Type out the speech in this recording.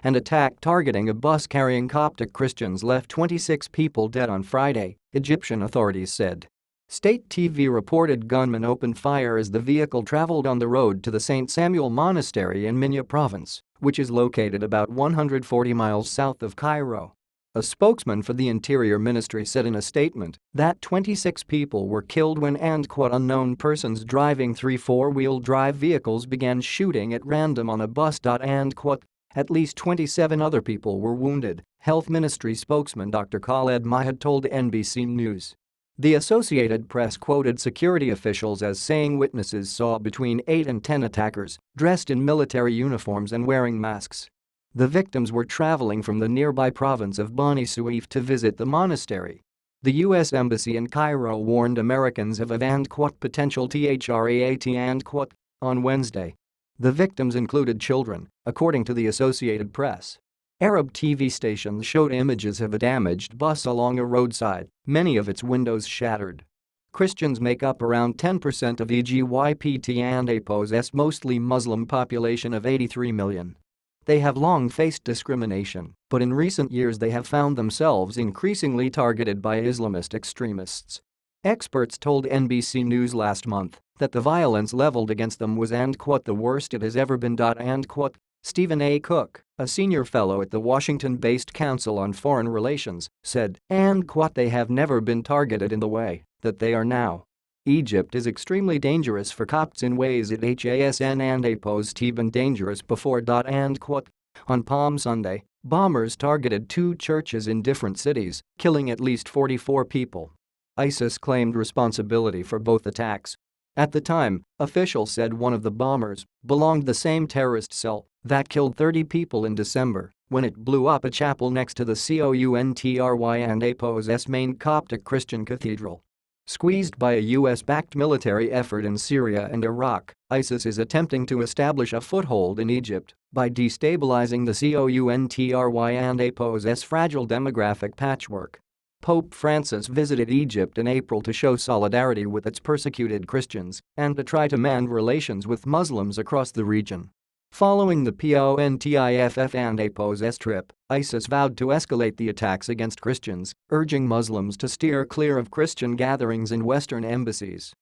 An attack targeting a bus carrying Coptic Christians left 26 people dead on Friday, Egyptian authorities said. State TV reported gunmen opened fire as the vehicle traveled on the road to the St. Samuel Monastery in Minya province, which is located about 140 miles south of Cairo. A spokesman for the Interior Ministry said in a statement that 26 people were killed when unknown persons driving 3 four-wheel drive vehicles began shooting at random on a bus. At least 27 other people were wounded, Health Ministry spokesman Dr. Khaled Mahad told NBC News. The Associated Press quoted security officials as saying witnesses saw between 8 and 10 attackers, dressed in military uniforms and wearing masks. The victims were traveling from the nearby province of Bani Suif to visit the monastery. The U.S. Embassy in Cairo warned Americans of potential threat on Wednesday. The victims included children, according to the Associated Press. Arab TV stations showed images of a damaged bus along a roadside, many of its windows shattered. Christians make up around 10% of Egypt's mostly Muslim population of 83 million. They have long faced discrimination, but in recent years they have found themselves increasingly targeted by Islamist extremists. Experts told NBC News last month that the violence leveled against them was the worst it has ever been. Stephen A. Cook, a senior fellow at the Washington-based Council on Foreign Relations, said, they have never been targeted in the way that they are now. Egypt is extremely dangerous for Copts in ways it hasn't been dangerous before. On Palm Sunday, bombers targeted 2 churches in different cities, killing at least 44 people. ISIS claimed responsibility for both attacks. At the time, officials said one of the bombers belonged to the same terrorist cell that killed 30 people in December when it blew up a chapel next to the COUNTRY's main Coptic Christian cathedral. Squeezed by a US-backed military effort in Syria and Iraq, ISIS is attempting to establish a foothold in Egypt by destabilizing the COUNTRY's fragile demographic patchwork. Pope Francis visited Egypt in April to show solidarity with its persecuted Christians and to try to mend relations with Muslims across the region. Following the PONTIF's trip, ISIS vowed to escalate the attacks against Christians, urging Muslims to steer clear of Christian gatherings and Western embassies.